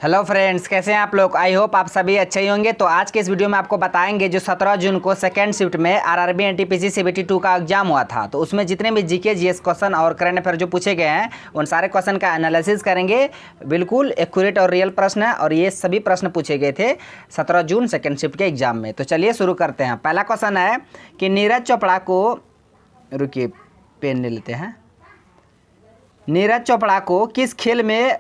Hello friends, कैसे हैं आप लोग। आई होप आप सभी अच्छे ही होंगे। तो आज के इस वीडियो में आपको बताएंगे जो 17 जून को सेकंड शिफ्ट में आरआरबी एनटीपीसी सीबीटी 2 का एग्जाम हुआ था, तो उसमें जितने भी जीके जीएस क्वेश्चन और करंट अफेयर जो पूछे गए हैं उन सारे क्वेश्चन का एनालिसिस करेंगे। बिल्कुल एक्यूरेट और रियल प्रश्न है और ये सभी प्रश्न पूछे गए थे 17 जून सेकेंड शिफ्ट के एग्जाम में। तो चलिए शुरू करते हैं। पहला क्वेश्चन है कि नीरज चोपड़ा को, रुकिए पेन ले लेते हैं। नीरज चोपड़ा को किस खेल में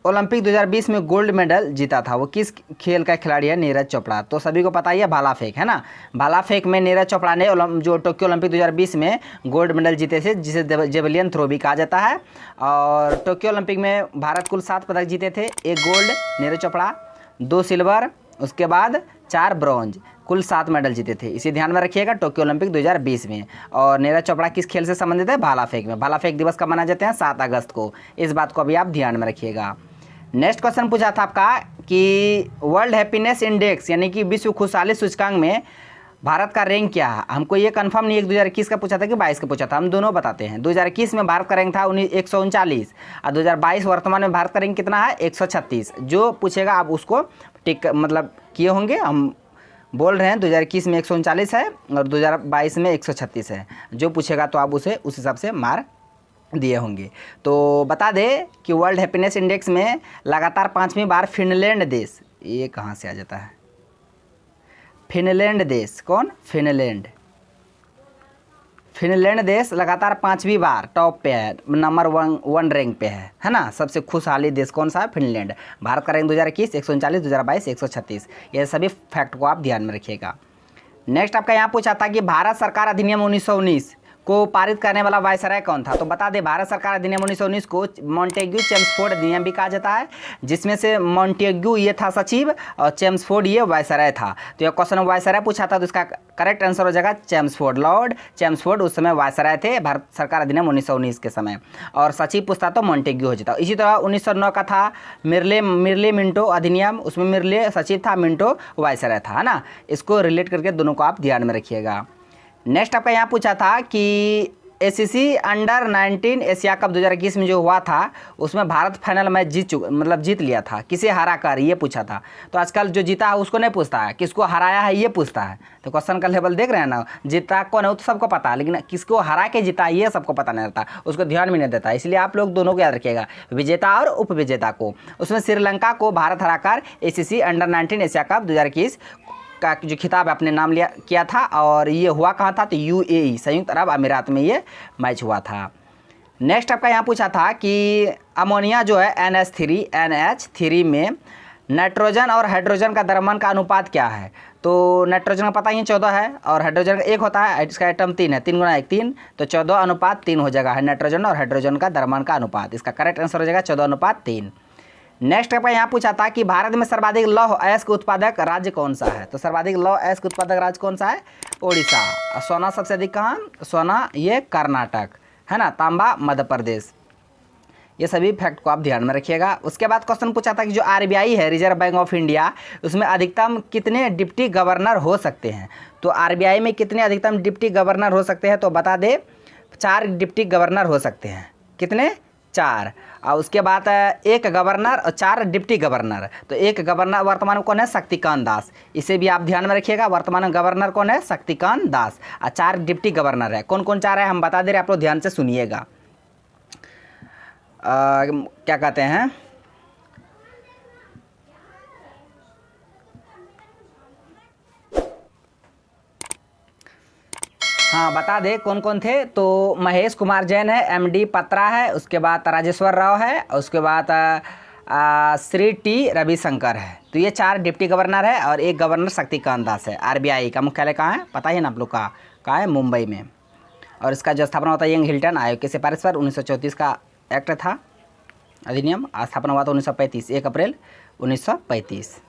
ओलंपिक 2020 में गोल्ड मेडल जीता था? वो किस खेल का खिलाड़ी है नीरज चोपड़ा? तो सभी को पता ही है, भाला फेंक है ना। भाला फेंक में नीरज चोपड़ा ने जो टोक्यो ओलंपिक 2020 में गोल्ड मेडल जीते थे, जिसे जेवलियन थ्रो भी कहा जाता है। और टोक्यो ओलंपिक में भारत कुल 7 पदक जीते थे। 1 गोल्ड नीरज चोपड़ा, 2 सिल्वर, उसके बाद 4 ब्रॉन्ज, कुल 7 मेडल जीते थे। इसे ध्यान में रखिएगा, टोक्यो ओलंपिक 2020 में। और नीरज चोपड़ा किस खेल से संबंधित है? भाला फेंक में। भाला फेंक दिवस कब मनाए जाते हैं? 7 अगस्त को। इस बात को अभी आप ध्यान में रखिएगा। नेक्स्ट क्वेश्चन पूछा था आपका कि वर्ल्ड हैप्पीनेस इंडेक्स यानी कि विश्व खुशहाली सूचकांक में भारत का रैंक क्या है? हमको ये कंफर्म नहीं है कि 2021 का पूछा था कि 22 का पूछा था, हम दोनों बताते हैं। 2021 में भारत का रैंक था 139 और 2022 वर्तमान में भारत का रैंक कितना है? 136। जो पूछेगा आप उसको टिक मतलब किए होंगे। हम बोल रहे हैं 2021 में 139 है और 2022 में 136 है। जो पूछेगा तो आप उसे उस हिसाब से मार्क दिए होंगे। तो बता दें कि वर्ल्ड हैप्पीनेस इंडेक्स में लगातार 5वीं बार फिनलैंड देश, ये कहाँ से आ जाता है? फिनलैंड देश, कौन? फिनलैंड देश लगातार 5वीं बार टॉप पे है, नंबर 1 रैंक पे है ना। सबसे खुशहाली देश कौन सा है? फिनलैंड। भारत का रैंक 2021 139, 2022 136। ये सभी फैक्ट को आप ध्यान में रखिएगा। नेक्स्ट आपका यहाँ पूछा था कि भारत सरकार अधिनियम 1919 को पारित करने वाला वायसराय कौन था? तो बता दें, भारत सरकार अधिनियम 1919 को मॉन्टेग्यू चेम्सफोर्ड अधिनियम भी कहा जाता है, जिसमें से मॉन्टेग्यू ये था सचिव और चेम्सफोर्ड ये वायसराय था। तो यह क्वेश्चन वायसराय पूछा था, तो इसका करेक्ट आंसर हो जाएगा चेम्सफोर्ड। लॉर्ड चेम्सफोर्ड उस समय वायसराय थे भारत सरकार अधिनियम 1919 के समय, और सचिव पूछता तो मॉन्टेग्यू हो जाता। इसी तरह 1909 का था मिर्ले मिंटो अधिनियम, उसमें मिर्ले सचिव था, मिंटो वायसराय था, है ना। इसको रिलेट करके दोनों को आप ध्यान में रखिएगा। नेक्स्ट आपका यहाँ पूछा था कि एसीसी अंडर 19 एशिया कप 2021 में जो हुआ था उसमें भारत फाइनल मैच जीत लिया था। किसे हरा कर, ये पूछा था। तो आजकल जो जीता है उसको नहीं पूछता है, किसको हराया है ये पूछता है। तो क्वेश्चन का लेवल देख रहे हैं ना। जीता कौन है वो तो सबको पता है, लेकिन किसको हरा के जीता ये सबको पता नहीं रहता, उसको ध्यान भी नहीं देता। इसलिए आप लोग दोनों को याद रखिएगा, विजेता और उपविजेता को। उसमें श्रीलंका को भारत हराकर एसीसी अंडर 19 एशिया कप 2021 का जो खिताब अपने नाम लिया किया था। और ये हुआ कहाँ था? तो यूएई, संयुक्त अरब अमीरात में ये मैच हुआ था। नेक्स्ट आपका यहाँ पूछा था कि अमोनिया जो है NH3 में नाइट्रोजन और हाइड्रोजन का द्रव्यमान का अनुपात क्या है? तो नाइट्रोजन का पता ही 14 है और हाइड्रोजन का 1 होता है, इसका आइटम 3 है, 3 × 1 3, तो 14:3 हो जाएगा नाइट्रोजन और हाइड्रोजन का द्रव्यमान का अनुपात। इसका करेक्ट आंसर हो जाएगा 14:3। नेक्स्ट आपका यहाँ पूछा था कि भारत में सर्वाधिक लौह अयस्क उत्पादक राज्य कौन सा है? तो सर्वाधिक लौह अयस्क उत्पादक राज्य कौन सा है? ओडिशा। और सोना सबसे अधिक कहाँ? सोना ये कर्नाटक, है ना। तांबा मध्य प्रदेश। ये सभी फैक्ट को आप ध्यान में रखिएगा। उसके बाद क्वेश्चन पूछा था कि जो आरबीआई है, रिजर्व बैंक ऑफ इंडिया, उसमें अधिकतम कितने डिप्टी गवर्नर हो सकते हैं? तो आरबीआई में कितने अधिकतम डिप्टी गवर्नर हो सकते हैं? तो बता दे 4 डिप्टी गवर्नर हो सकते हैं। कितने? 4। और उसके बाद 1 गवर्नर और 4 डिप्टी गवर्नर। तो 1 गवर्नर वर्तमान में कौन है? शक्तिकांत दास। इसे भी आप ध्यान में रखिएगा। वर्तमान में गवर्नर कौन है? शक्तिकांत दास। और 4 डिप्टी गवर्नर है। कौन कौन 4 है हम बता दे रहे, आप लोग ध्यान से सुनिएगा। क्या कहते हैं, हाँ बता दे कौन कौन थे। तो महेश कुमार जैन है, MD पत्रा है, उसके बाद राजेश्वर राव है, उसके बाद श्री टी रविशंकर है। तो ये 4 डिप्टी गवर्नर है और 1 गवर्नर शक्तिकांत दास है। आरबीआई का मुख्यालय कहाँ है? पता ही ना आप लोग का, कहाँ है? मुंबई में। और इसका जो स्थापना होता है यंग हिल्टन आयोग की सिफारिश पर 1934 का एक्ट था, अधिनियम। स्थापना हुआ था 1935, 1 अप्रैल 1935।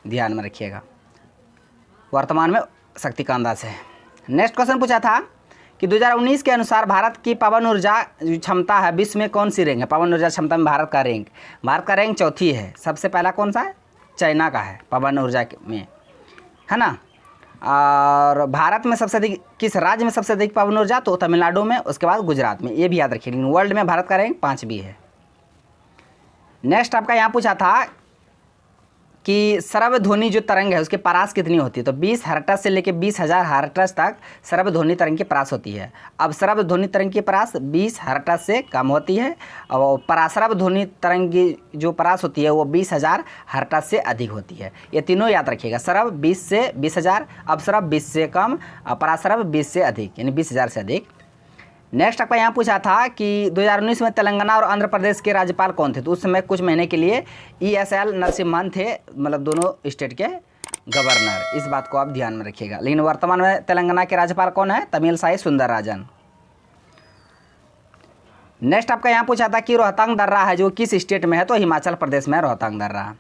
ध्यान में रखिएगा। वर्तमान में शक्तिकांत दास है। नेक्स्ट क्वेश्चन पूछा था कि 2019 के अनुसार भारत की पवन ऊर्जा क्षमता है विश्व में कौन सी रैंक है? पवन ऊर्जा क्षमता में भारत का रैंक चौथी है। सबसे पहला कौन सा है? चाइना का है पवन ऊर्जा में, है ना। और भारत में सबसे अधिक किस राज्य में सबसे अधिक पवन ऊर्जा? तो तमिलनाडु में, उसके बाद गुजरात में। ये भी याद रखिए। लेकिन वर्ल्ड में भारत का रैंक 5वीं है। नेक्स्ट आपका यहाँ पूछा था कि सर्वध्वनि जो तरंग है उसकी परास कितनी होती है। तो 20 हर्ट्ज से लेकर 20,000 हर्ट्ज तक सर्वध्वनि तरंग की परास होती है। अब सर्वध्वनि तरंग की परास 20 हर्ट्ज से कम होती है और सर्वध्वनि तरंग की जो परास होती है वो 20,000 हर्ट्ज से अधिक होती है। ये तीनों याद रखिएगा, सर्व 20 से 20,000, अपसर्व 20 से कम, परासर्व 20 से अधिक, यानी 20,000 से अधिक। नेक्स्ट आपका यहाँ पूछा था कि 2019 में तेलंगाना और आंध्र प्रदेश के राज्यपाल कौन थे। तो उस समय कुछ महीने के लिए ESL नरसिम्हन थे, मतलब दोनों स्टेट के गवर्नर। इस बात को आप ध्यान में रखिएगा। लेकिन वर्तमान में तेलंगाना के राज्यपाल कौन है, तमिलसाई सुंदरराजन। नेक्स्ट आपका यहाँ पूछा था कि रोहतांग दर्रा है जो किस स्टेट में है। तो हिमाचल प्रदेश में रोहतांग दर्रा।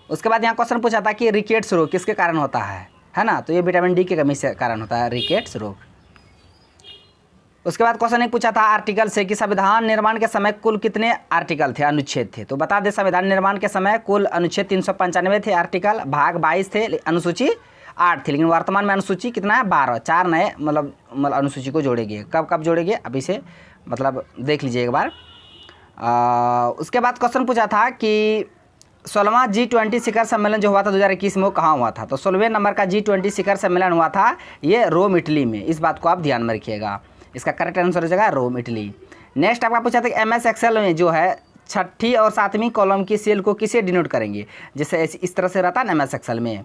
उसके बाद यहाँ क्वेश्चन पूछा था कि रिकेट्स रोग किसके कारण होता है ना। तो ये विटामिन डी की कमी से कारण होता है रिकेट्स रोग। उसके बाद क्वेश्चन एक पूछा था आर्टिकल से कि संविधान निर्माण के समय कुल कितने आर्टिकल थे, अनुच्छेद थे। तो बता दें संविधान निर्माण के समय कुल अनुच्छेद 395 थे, आर्टिकल भाग 22 थे, अनुसूची 8 थी। लेकिन वर्तमान में अनुसूची कितना है, 12, 4 नए मतलब अनुसूची को जोड़ेंगे। कब कब जोड़ेंगे अभी से मतलब देख लीजिए एक बार। उसके बाद क्वेश्चन पूछा था कि 16वां G20 शिखर सम्मेलन जो हुआ था 2021 में वो कहाँ हुआ था। तो 16वें नंबर का G20 शिखर सम्मेलन हुआ था ये रोम इटली में। इस बात को आप ध्यान में रखिएगा। इसका करेक्ट आंसर हो जाएगा रोम इटली। नेक्स्ट आपका पूछा था कि MS एक्सेल में जो है 6ठी और 7वीं कॉलम की सेल को किसे डिनोट करेंगे। जैसे इस तरह से रहता है ना MS एक्सेल में,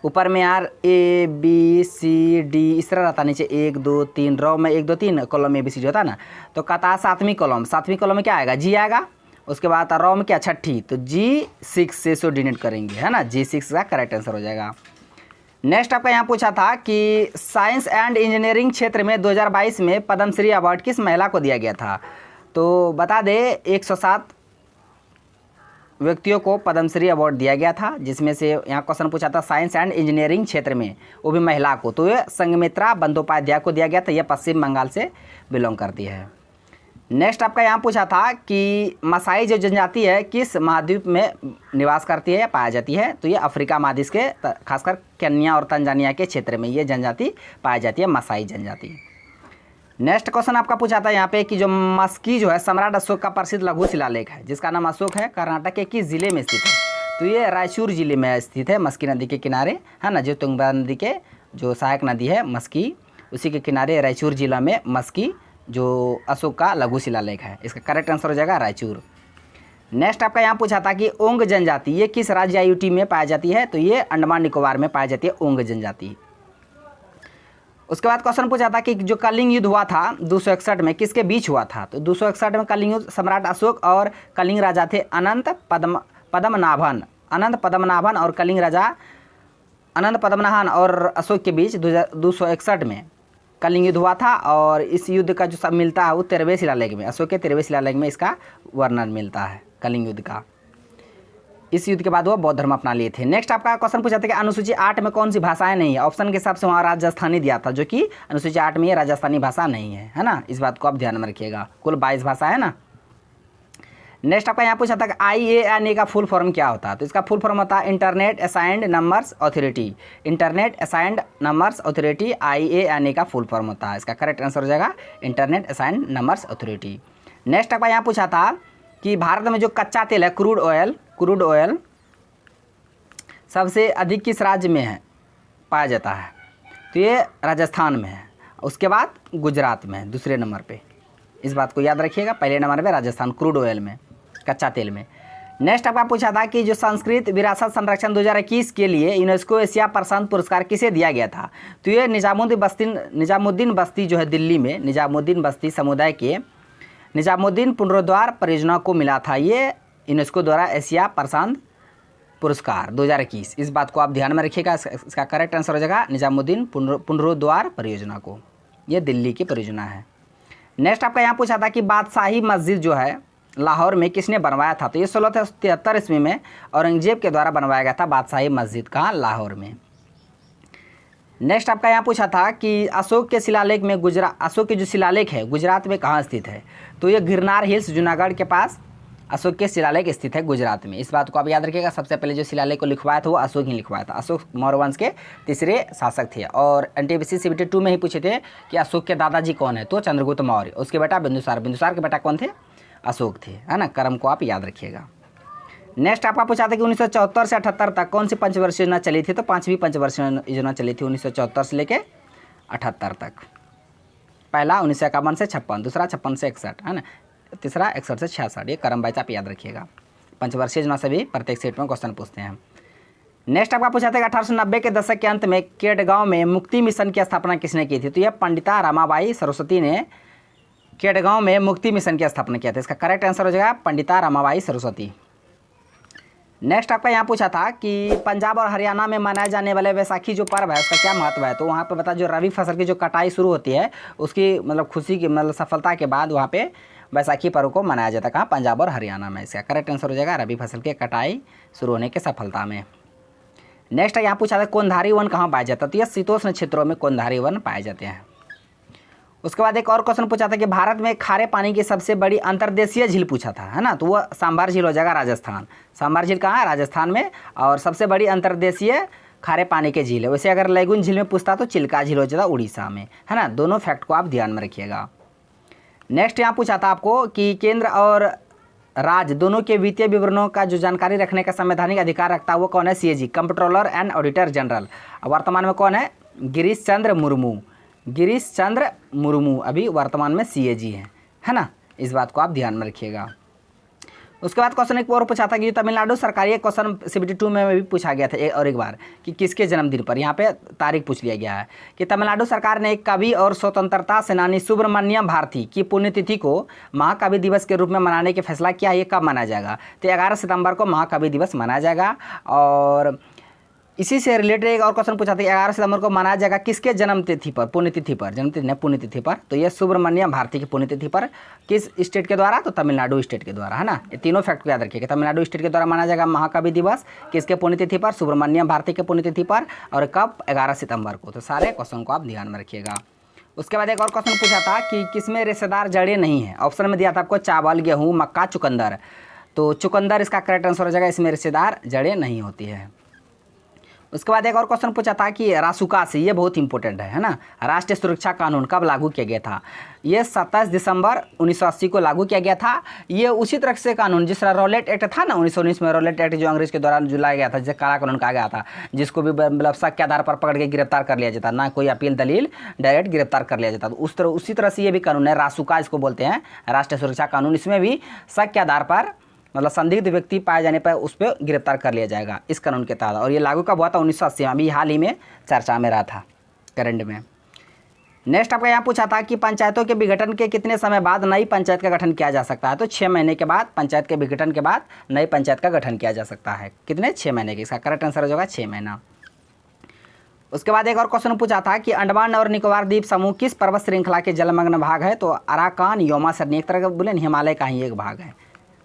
ऊपर में यार ABCD इस तरह रहता है, नीचे 1 2 3 रो में 1 2 3 कॉलम में ABCD होता है ना। तो कहता है 7वीं कॉलम में क्या आएगा, G आएगा। उसके बाद रो में क्या, 6ठी, तो G6 से इसको डिनोट करेंगे, है ना। G6 का करेक्ट आंसर हो जाएगा। नेक्स्ट आपका यहाँ पूछा था कि साइंस एंड इंजीनियरिंग क्षेत्र में 2022 में पद्मश्री अवार्ड किस महिला को दिया गया था। तो बता दें 107 व्यक्तियों को पद्मश्री अवार्ड दिया गया था, जिसमें से यहाँ क्वेश्चन पूछा था साइंस एंड इंजीनियरिंग क्षेत्र में, वो भी महिला को। तो ये संगमित्रा बंदोपाध्याय को दिया गया था, यह पश्चिम बंगाल से बिलोंग करती है। नेक्स्ट आपका यहाँ पूछा था कि मसाई जो जनजाति है किस महाद्वीप में निवास करती है या पाया जाती है। तो ये अफ्रीका महाद्वीप के खासकर केन्या और तंजानिया के क्षेत्र में ये जनजाति पाई जाती है, मसाई जनजाति। नेक्स्ट क्वेश्चन आपका पूछा था यहाँ पे कि जो मस्की जो है सम्राट अशोक का प्रसिद्ध लघु शिलालेख है जिसका नाम अशोक है, कर्नाटक के किस जिले में स्थित है। तो ये रायचूर जिले में स्थित है, मस्की नदी के किनारे, है ना। जो तुंगभद्रा नदी के जो सहायक नदी है मस्की, उसी के किनारे रायचूर जिला में मस्की जो अशोक का लघु शिलालेख है। इसका करेक्ट आंसर हो जाएगा रायचूर। नेक्स्ट आपका यहाँ पूछा था कि ओंग जनजाति ये किस राज्य या यूटी में पाई जाती है। तो ये अंडमान निकोबार में पाई जाती है ओंग जनजाति। उसके बाद क्वेश्चन पूछा था कि जो कलिंग युद्ध हुआ था 261 में किसके बीच हुआ था। तो 261 में कलिंग युद्ध सम्राट अशोक और कलिंग राजा थे अनंत पद्मनाभन और कलिंग राजा अनंत पद्मनाभन और अशोक के बीच 261 में कलिंग युद्ध हुआ था। और इस युद्ध का जो सब मिलता है वो 13वें शिलालेख में, अशोक के 13वें शिलालेख में इसका वर्णन मिलता है कलिंग युद्ध का। इस युद्ध के बाद वो बौद्ध धर्म अपना लिए थे। नेक्स्ट आपका क्वेश्चन पूछा था कि अनुसूची 8 में कौन सी भाषाएं नहीं है। ऑप्शन के हिसाब से वहाँ राजस्थानी दिया था, जो कि अनुसूची 8 में ये राजस्थानी भाषा नहीं है ना। इस बात को आप ध्यान में रखिएगा। कुल 22 भाषा है ना। नेक्स्ट आपका यहाँ पूछा था कि IANA का फुल फॉर्म क्या होता है। तो इसका फुल फॉर्म होता है internet assigned numbers authority. Internet assigned numbers authority IANA का फुल फॉर्म होता है। इसका करेक्ट आंसर हो जाएगा internet assigned numbers authority. Next आपका यहाँ पूछा था कि भारत में जो कच्चा तेल है क्रूड ऑयल सबसे अधिक किस राज्य में है पाया जाता है। तो ये राजस्थान में है, उसके बाद गुजरात में है दूसरे नंबर पे। इस बात को याद रखिएगा, पहले नंबर पे राजस्थान क्रूड ऑयल में, कच्चा तेल में। नेक्स्ट आपका पूछा था कि जो संस्कृत विरासत संरक्षण 2021 के लिए यूनेस्को एशिया प्रशांत पुरस्कार किसे दिया गया था। तो ये निजामुद्दीन बस्ती जो है दिल्ली में, निजामुद्दीन बस्ती समुदाय के निजामुद्दीन पुनरुद्धार परियोजना को मिला था ये यूनेस्को द्वारा एशिया प्रशांत पुरस्कार 2021। इस बात को आप ध्यान में रखिएगा। इसका करेक्ट आंसर हो जाएगा निजामुद्दीन पुनरुद्धार परियोजना को, ये दिल्ली की परियोजना है। नेक्स्ट आपका यहाँ पूछा था कि बादशाही मस्जिद जो है लाहौर में किसने बनवाया था। तो ये 1673 ईस्वी में औरंगजेब के द्वारा बनवाया गया था बादशाही मस्जिद का लाहौर में। नेक्स्ट आपका यहाँ पूछा था कि अशोक के शिलालेख में अशोक के जो शिलालेख है गुजरात में कहाँ स्थित है। तो ये गिरनार हिल्स जूनागढ़ के पास अशोक के शिलालेख स्थित है गुजरात में। इस बात को आप याद रखिएगा। सबसे पहले जो शिलालेख को लिखवाया था वो अशोक ही लिखवाया था। अशोक मौर्य वंश के तीसरे शासक थे। और NTPC CBT 2 में ही पूछे थे कि अशोक के दादाजी कौन है। तो चंद्रगुप्त मौर्य, उसके बेटा बिंदुसार के बेटा कौन थे, अशोक थे, है ना। क्रम को आप याद रखिएगा। नेक्स्ट आपका पूछा था कि 1974 से 78 तक कौन सी पंचवर्षीय योजना चली थी, तो 5वीं पंचवर्षीय योजना चली थी 1974 से लेके 78 तक। पहला 1951 से 56, दूसरा 56 से 61, है ना, तीसरा 61 से 66। ये क्रम वाइज आप याद रखिएगा। पंचवर्षीय योजना से भी प्रत्येक सेट में क्वेश्चन पूछते हैं। नेक्स्ट आपका पूछा था कि 1890 के दशक के अंत में केडगांव में मुक्ति मिशन की स्थापना किसने की थी, तो यह पंडिता रमाबाई सरस्वती ने केडगांव में मुक्ति मिशन की स्थापना किया था। इसका करेक्ट आंसर हो जाएगा पंडिता रमाबाई सरस्वती। नेक्स्ट आपका यहाँ पूछा था कि पंजाब और हरियाणा में मनाए जाने वाले वैसाखी जो पर्व है उसका क्या महत्व है, तो वहाँ पे बता जो रबी फसल की जो कटाई शुरू होती है उसकी मतलब खुशी की मतलब सफलता के बाद वहाँ पे वैसाखी पर्व को मनाया जाता है। कहाँ? पंजाब और हरियाणा में। इसका करेक्ट आंसर हो जाएगा रबी फसल की कटाई शुरू होने के सफलता में। नेक्स्ट यहाँ पूछा था कोंधारी वन कहाँ पाया जाता है, तो यह शीतोष्ण क्षेत्रों में कोंधारी वन पाए जाते हैं। उसके बाद एक और क्वेश्चन पूछा था कि भारत में खारे पानी की सबसे बड़ी अंतर्देशीय झील पूछा था, है ना, तो वह सांभर झील हो जाएगा राजस्थान। सांभर झील कहाँ है? राजस्थान में। और सबसे बड़ी अंतर्देशीय खारे पानी की झील है। वैसे अगर लैगून झील में पूछता तो चिल्का झील हो जाता उड़ीसा में, है ना। दोनों फैक्ट को आप ध्यान में रखिएगा। नेक्स्ट यहाँ पूछा था आपको कि केंद्र और राज्य दोनों के वित्तीय विवरणों का जो जानकारी रखने का संवैधानिक अधिकार रखता है वो कौन है? CAG, comptroller and auditor general. वर्तमान में कौन है? गिरीश चंद्र मुर्मू। गिरीश चंद्र मुर्मू अभी वर्तमान में सीएजी हैं, है ना। इस बात को आप ध्यान में रखिएगा। उसके बाद क्वेश्चन एक और पूछा था कि तमिलनाडु सरकारी, एक क्वेश्चन CBT 2 में भी पूछा गया था और एक बार कि किसके जन्मदिन पर, यहाँ पे तारीख पूछ लिया गया है कि तमिलनाडु सरकार ने एक कवि और स्वतंत्रता सेनानी सुब्रमण्यम भारती की पुण्यतिथि को महाकवि दिवस के रूप में मनाने का फैसला किया। ये कब मनाया जाएगा? तो 11 सितंबर को महाकवि दिवस मनाया जाएगा। और इसी से रिलेटेड एक और क्वेश्चन पूछा था कि 11 सितंबर को मनाया जाएगा किसके जन्मतिथि पर? पुण्यतिथि पर, जन्मतिथि नहीं पुण्यतिथि पर। तो ये सुब्रमण्यम भारती की पुण्यतिथि पर। किस स्टेट के द्वारा? तो तमिलनाडु स्टेट के द्वारा, है ना। ये तीनों फैक्ट को याद रखिएगा। तमिलनाडु स्टेट के द्वारा मनाया जाएगा महाकवि दिवस, किसके पुण्यतिथि पर? सुब्रमण्यम भारती के पुण्यतिथि पर। और कब? 11 सितंबर को। तो सारे क्वेश्चन को आप ध्यान में रखिएगा। उसके बाद एक और क्वेश्चन पूछा था कि किसमें रेशेदार जड़ें नहीं है। ऑप्शन में दिया था आपको चावल, गेहूँ, मक्का, चुकंदर। तो चुकंदर इसका करेक्ट आंसर हो जाएगा, इसमें रेशेदार जड़ें नहीं होती है। उसके बाद एक और क्वेश्चन पूछा था कि रासुकासी, ये बहुत इंपॉर्टेंट है ना। राष्ट्रीय सुरक्षा कानून कब लागू किया गया था? ये 27 दिसंबर 1980 को लागू किया गया था। ये उसी तरह से कानून जिस तरह रॉलेट एक्ट था ना 1919 में, रॉलेट एक्ट जो अंग्रेज के दौरान जो लाया गया था, जिसे काला कानून कहा गया था, जिसको भी मतलब शक के आधार पर पकड़ के गिरफ्तार कर लिया जाता, ना कोई अपील दलील, डायरेक्ट गिरफ्तार कर लिया जाता। तो उसी तरह से ये भी कानून है, रासुका इसको बोलते हैं, राष्ट्रीय सुरक्षा कानून। इसमें भी शक के आधार पर मतलब संदिग्ध व्यक्ति पाए जाने पर उस पर गिरफ्तार कर लिया जाएगा इस कानून के तहत। और ये लागू कब हुआ था? 1980 में। अभी हाल ही में चर्चा में रहा था करंट में। नेक्स्ट आपका यहाँ पूछा था कि पंचायतों के विघटन के कितने समय बाद नई पंचायत का गठन किया जा सकता है? तो 6 महीने के बाद, पंचायत के विघटन के बाद नई पंचायत का गठन किया जा सकता है। कितने? 6 महीने के। इसका करेक्ट आंसर हो जाएगा 6 महीना। उसके बाद एक और क्वेश्चन पूछा था कि अंडमान और निकोबार द्वीप समूह किस पर्वत श्रृंखला के जलमग्न भाग है? तो अराकान योमा सरनी, एक तरह का बोले हिमालय का ही एक भाग है।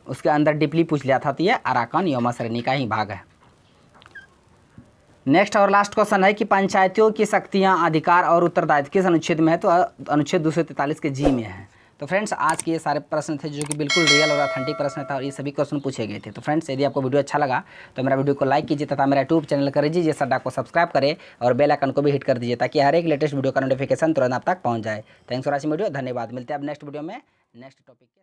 उसके अंदर डीपली पूछ लिया था, तो ये अराकान योमा श्रेणी का ही भाग है। नेक्स्ट और लास्ट क्वेश्चन है कि पंचायतों की शक्तियां, अधिकार और उत्तरदायित्व किस अनुच्छेद में है? तो अनुच्छेद 243 के जी में है। तो फ्रेंड्स आज के ये सारे प्रश्न थे जो कि बिल्कुल रियल और ऑथेंटिक प्रश्न था और ये सभी क्वेश्चन पूछे गए थे। तो फ्रेंड्स यदि आपको वीडियो अच्छा लगा तो मेरा वीडियो को लाइक कीजिए तथा मेरा यूट्यूब चैनल कर दीजिए, सड्डा को सब्सक्राइब करें और बेल आइकन को भी हिट कर दीजिए ताकि हर एक लेटेस्ट वीडियो का नोटिफिकेशन तुरंत आप तक पहुँच जाए। Thanks for watching video. धन्यवाद। मिलते हैं अब नेक्स्ट वीडियो में नेक्स्ट टॉपिक के